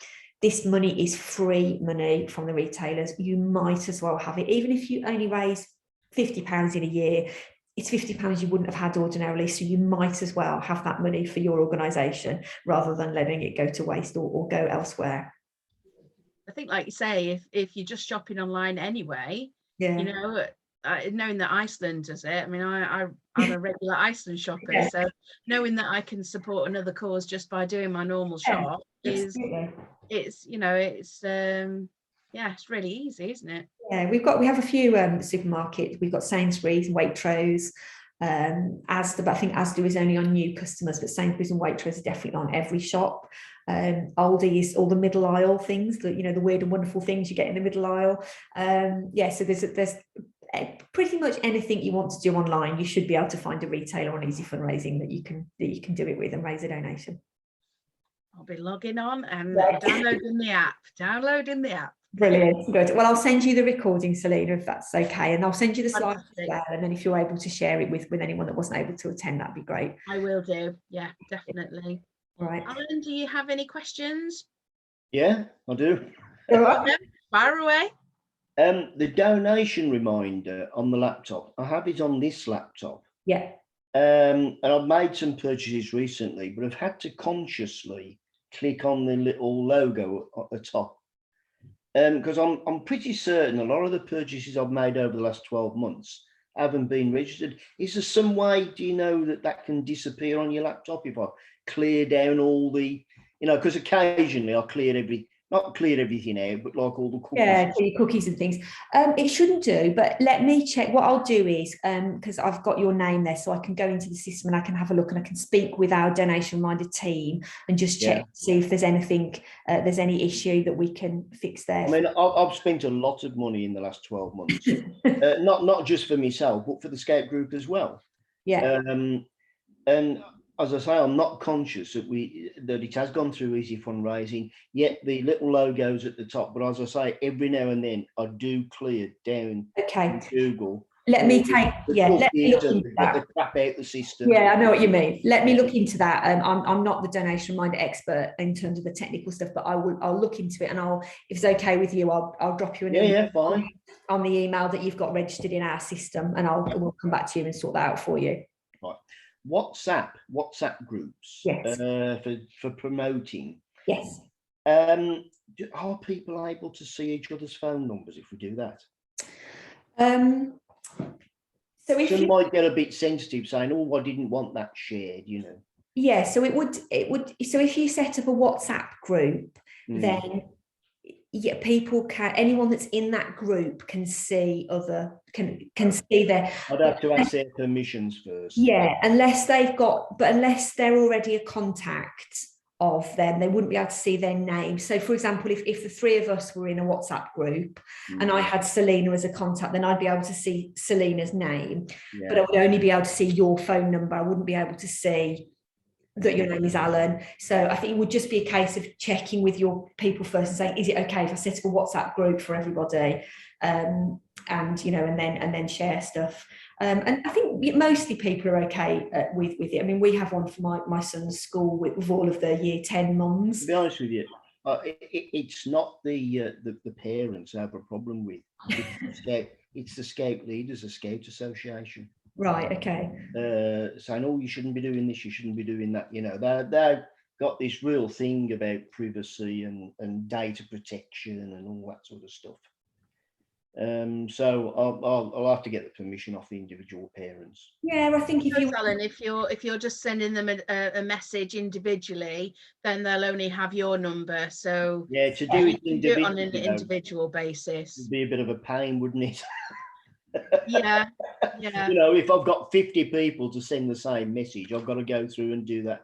this money is free money from the retailers. You might as well have it, even if you only raise £50 in a year. It's £50 you wouldn't have had ordinarily, so you might as well have that money for your organisation rather than letting it go to waste or go elsewhere. I think, like you say, if you're just shopping online anyway, knowing that Iceland does it. I mean, I'm a regular Iceland shopper, so knowing that I can support another cause just by doing my normal shop it's really easy, isn't it? Yeah, we have a few supermarkets. We've got Sainsbury's, Waitrose, Asda, but I think Asda is only on new customers, but Sainsbury's and Waitrose are definitely on every shop. Aldi's all the middle aisle things, the weird and wonderful things you get in the middle aisle. So there's pretty much anything you want to do online, you should be able to find a retailer on easy fundraising that you can do it with and raise a donation. I'll be logging on and downloading the app. Brilliant. Good. Well, I'll send you the recording, Selena, if that's okay, and I'll send you the slides as well. And then if you're able to share it with anyone that wasn't able to attend, that'd be great. I will do. Yeah, definitely. All right. Alan, do you have any questions? Yeah, I do. All right. Fire away. The donation reminder on the laptop, I have it on this laptop. Yeah. And I've made some purchases recently, but I've had to consciously click on the little logo at the top. Because I'm pretty certain a lot of the purchases I've made over the last 12 months haven't been registered. Is there some way, do you know, that can disappear on your laptop if I clear down all the, because occasionally I not clear everything out, but like all the cookies. Yeah, cookies and things. It shouldn't do, but let me check. What I'll do is, because I've got your name there, so I can go into the system and I can have a look and I can speak with our donation-minded team and just check, see if there's anything, there's any issue that we can fix there. I mean, I've spent a lot of money in the last 12 months, not just for myself, but for the Scout group as well. Yeah. And as I say, I'm not conscious that it has gone through Easy Fundraising, yet the little logos at the top. But as I say, every now and then I do clear down Google. Let me take, let me look into that. The crap out the system. Yeah, I know what you mean. Let me look into that. I'm not the donation-minded expert in terms of the technical stuff, but I'll look into it, and if it's okay with you, I'll drop you an email fine. on the email that you've got registered in our system, and we'll come back to you and sort that out for you. Right. WhatsApp groups. Yes. For promoting. Yes. Are people able to see each other's phone numbers if we do that? So if you might get a bit sensitive saying, "Oh, I didn't want that shared," Yeah, so it would. So if you set up a WhatsApp group, then people anyone that's in that group can see can see their. I'd have to ask their permissions first. Yeah, unless they're already a contact of them, they wouldn't be able to see their name. So for example, if the three of us were in a WhatsApp group and I had Selena as a contact, then I'd be able to see Selena's name, but I would only be able to see your phone number. I wouldn't be able to see that your name is Alan. So I think it would just be a case of checking with your people first and saying, is it okay if I set up a WhatsApp group for everybody, and then share stuff. And I think mostly people are okay with it. I mean, we have one for my son's school with all of the year 10 mums. To be honest with you, it's not the parents I have a problem with. It's the Scout leaders, the Scout Association. Right. Okay. Saying, "Oh, you shouldn't be doing this. You shouldn't be doing that." They've got this real thing about privacy and data protection and all that sort of stuff. So I'll have to get the permission off the individual parents. Yeah, I think Alan, if you're just sending them a message individually, then they'll only have your number. So to do it on an individual basis, it'd be a bit of a pain, wouldn't it? Yeah. If I've got 50 people to send the same message, I've got to go through and do that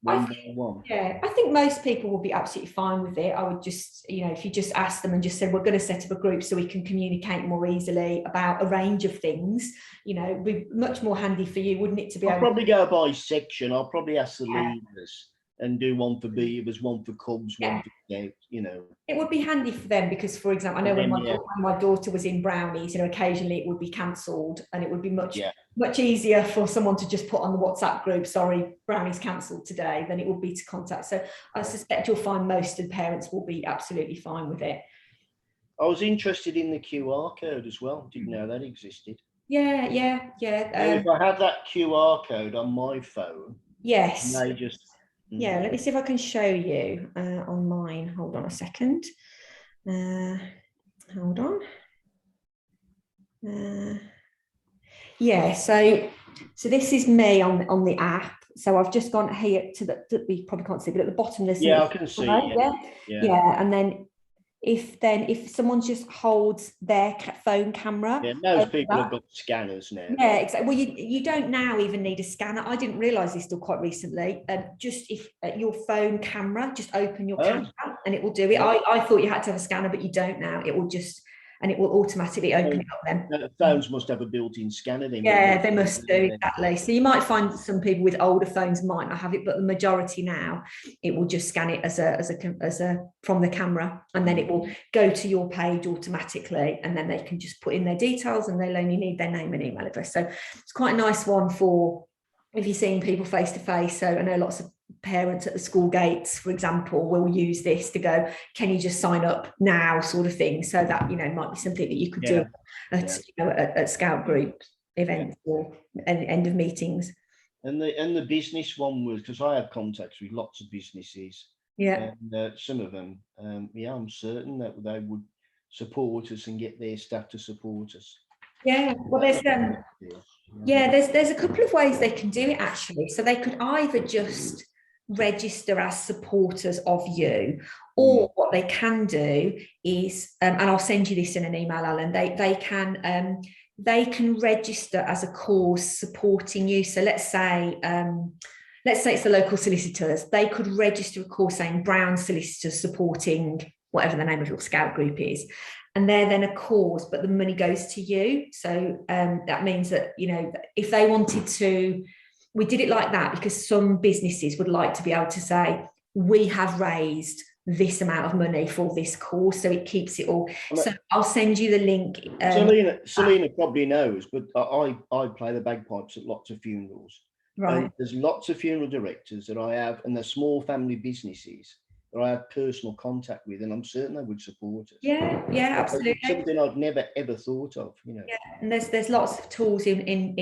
one by one. Yeah, I think most people will be absolutely fine with it. I would just, if you just ask them and just said, we're going to set up a group so we can communicate more easily about a range of things, it'd be much more handy for you, wouldn't it, to be I'll probably go by section. I'll probably ask the leaders and do one for Beavers, one for Cubs, one for Scout, It would be handy for them because, for example, I know when my daughter was in Brownies, occasionally it would be cancelled, and it would be much easier for someone to just put on the WhatsApp group, sorry, Brownies cancelled today, than it would be to contact. So I suspect you'll find most of the parents will be absolutely fine with it. I was interested in the QR code as well. Didn't know that existed. Yeah. If I have that QR code on my phone, yes. they just... Yeah, let me see if I can show you on mine. Hold on a second. Hold on. Yeah, so this is me on the app. So I've just gone here to the, we probably can't see, but at the bottom there's I can see. Yeah, and then if someone just holds their phone camera, most people have got scanners now. Yeah, exactly. Well, you don't now even need a scanner. I didn't realize this till quite recently. Just if your phone camera, just open your camera and it will do it. I thought you had to have a scanner, but you don't now. It will just, and it will automatically open it up then. Phones must have a built-in scanner then. Yeah, they must do, exactly. So you might find some people with older phones might not have it, but the majority now, it will just scan it as a from the camera, and then it will go to your page automatically, and then they can just put in their details, and they'll only need their name and email address. So it's quite a nice one for if you're seeing people face to face. So I know lots of parents at the school gates, for example, will use this to go, can you just sign up now, sort of thing. So that might be something that you could do at Scout group events or end of meetings. And the business one was, because I have contacts with lots of businesses, Yeah. And some of them, yeah, I'm certain that they would support us and get their staff to support us. Yeah. Well, there's a couple of ways they can do it actually. So they could either just register as supporters of you, or what they can do is, and I'll send you this in an email, Alan. They can register as a cause supporting you. So let's say it's the local solicitors. They could register a cause saying Brown Solicitors supporting whatever the name of your scout group is. And they're then a cause, but the money goes to you. So that means that, you know, if they wanted to, we did it like that because some businesses would like to be able to say, we have raised this amount of money for this cause, so it keeps it all. So I'll send you the link. Selena probably knows, but I play the bagpipes at lots of funerals. Right. And there's lots of funeral directors that I have, and they're small family businesses that I have personal contact with, and I'm certain they would support us. Yeah, absolutely. Something I'd never ever thought of, you know. Yeah, and there's lots of tools in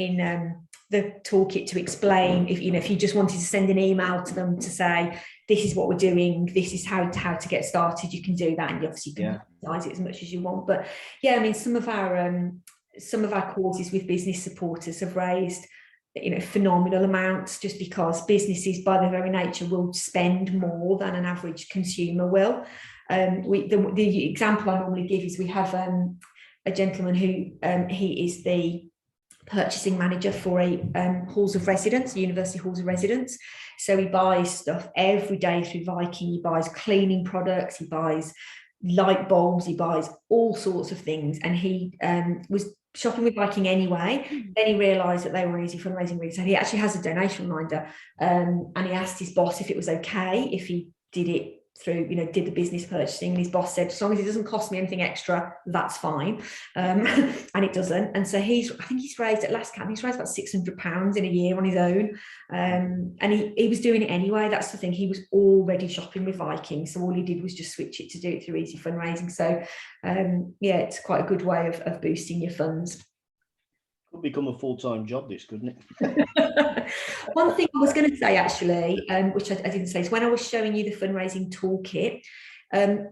the toolkit to explain if you just wanted to send an email to them to say this is what we're doing, this is how to get started, you can do that, and you obviously can customize it as much as you want. But yeah, I mean, some of our causes with business supporters have raised phenomenal amounts, just because businesses by their very nature will spend more than an average consumer will. The example I normally give is we have a gentleman who he is the purchasing manager for a halls of residence, university halls of residence. So he buys stuff every day through Viking. He buys cleaning products, he buys light bulbs, he buys all sorts of things, and he was shopping with Viking anyway. Then he realised that they were easy fundraising week, so he actually has a donation reminder, and he asked his boss if it was okay if he did it through, did the business purchasing, and his boss said, as long as it doesn't cost me anything extra, that's fine. And it doesn't. And so I think he's raised, at last count, he's raised about £600 in a year on his own. And he was doing it anyway. That's the thing. He was already shopping with Viking, so all he did was just switch it to do it through easy fundraising. So it's quite a good way of boosting your funds. Could become a full-time job, this, couldn't it? One thing I was going to say, actually, which I didn't say, is when I was showing you the fundraising toolkit,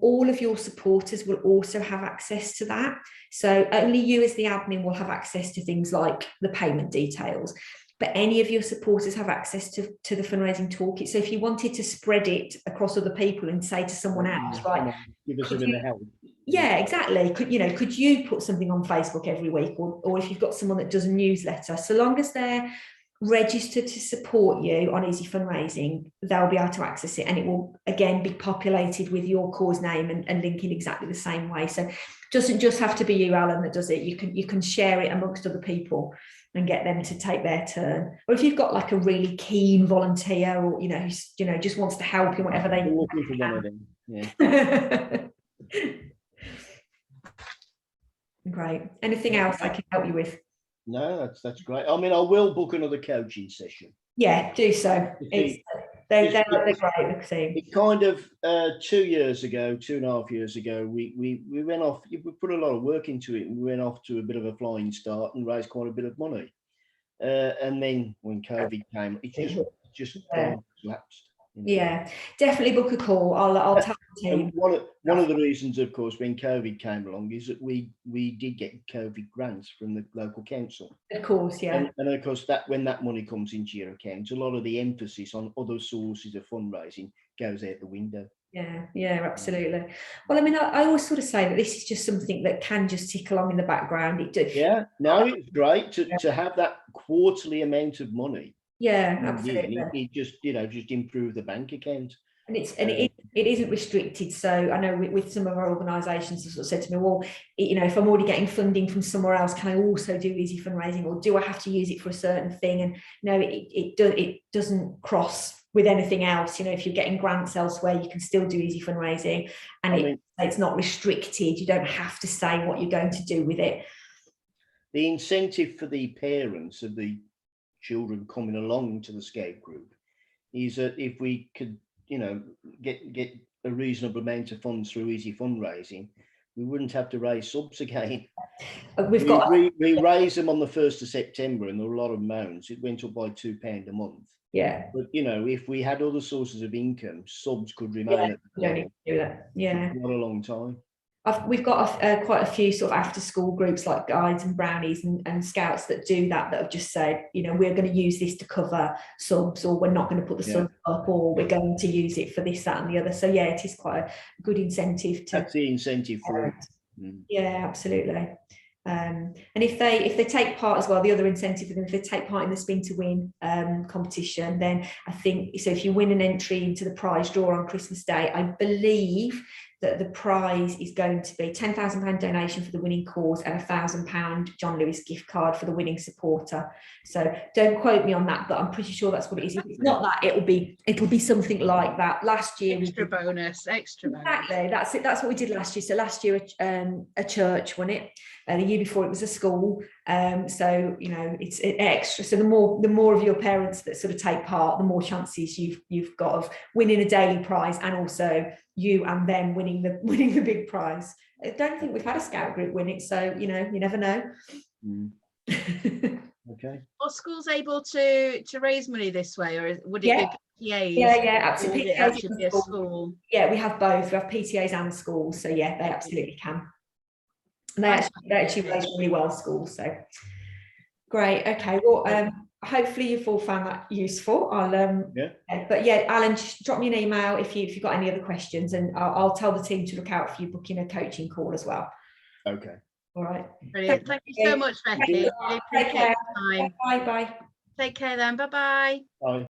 all of your supporters will also have access to that. So only you as the admin will have access to things like the payment details, but any of your supporters have access to the fundraising toolkit. So if you wanted to spread it across other people and say to someone else, right, give us a bit of help. Yeah, exactly. Could you put something on Facebook every week, or if you've got someone that does a newsletter, so long as they're registered to support you on easy fundraising, they'll be able to access it, and it will again be populated with your cause name and link in exactly the same way. So it doesn't just have to be you, Alan, that does it. You can share it amongst other people and get them to take their turn. Or if you've got like a really keen volunteer, or who's just wants to help in whatever they looking for one of them. Yeah. Great. Anything else I can help you with? No, that's great. I mean, I will book another coaching session. Yeah, do so. They're great. It kind of 2.5 years ago, we went off. We put a lot of work into it, and we went off to a bit of a flying start and raised quite a bit of money. And then when COVID came, it just collapsed. Yeah, definitely book a call. I'll tell the team. One of the reasons, of course, when COVID came along, is that we did get COVID grants from the local council. Of course, yeah. And of course, that when that money comes into your account, a lot of the emphasis on other sources of fundraising goes out the window. Yeah, absolutely. Well, I mean, I always sort of say that this is just something that can just tick along in the background. It's great to have that quarterly amount of money. Yeah, absolutely. It just improve the bank account. And it isn't restricted. So I know with some of our organisations have sort of said to me, well, if I'm already getting funding from somewhere else, can I also do easy fundraising, or do I have to use it for a certain thing? And no, it doesn't cross with anything else. If you're getting grants elsewhere, you can still do easy fundraising, and it's not restricted. You don't have to say what you're going to do with it. The incentive for the parents of the children coming along to the scout group is that if we could get a reasonable amount of funds through easy fundraising, we wouldn't have to raise subs again. We raised them on the 1st of September, and there were a lot of moans. It went up by £2 a month. Yeah. But you know, if we had other sources of income, subs could remain Yeah, at you the don't need level to do that. Yeah. for quite a long time. We've got quite a few sort of after school groups like Guides and Brownies and Scouts that do that have just said, you know, we're going to use this to cover subs, or we're not going to put the subs up, or we're going to use it for this, that and the other. So yeah, it is quite a good incentive to. That's the incentive for it. Yeah, absolutely. And if they take part as well, the other incentive for them, if they take part in the Spin to Win competition, then I think, so if you win an entry into the prize draw on Christmas Day, I believe that the prize is going to be £10,000 donation for the winning cause and £1,000 John Lewis gift card for the winning supporter. So don't quote me on that, but I'm pretty sure that's what it is. If it's not that, it'll be something like that. Last year extra bonus. Exactly, that's it. That's what we did last year. So last year a church won it. The year before it was a school. So you know, it's extra. So the more of your parents that sort of take part, the more chances you've got of winning a daily prize, and also you and them winning the big prize. I don't think we've had a scout group win it, so you know, you never know. Okay. Are schools able to raise money this way, or would it be PTAs? Yeah, absolutely. It have to be a school. Yeah, we have both. We have PTAs and schools, so yeah, they absolutely can. And they actually raise really well, schools. So great. Okay. Well, hopefully you've all found that useful. But yeah, Alan, just drop me an email if you've got any other questions, and I'll tell the team to look out for you booking a coaching call as well. Okay. All right. Brilliant. Thank you so much, Becky. Really appreciate your time. Bye. Take care then. Bye-bye. Bye.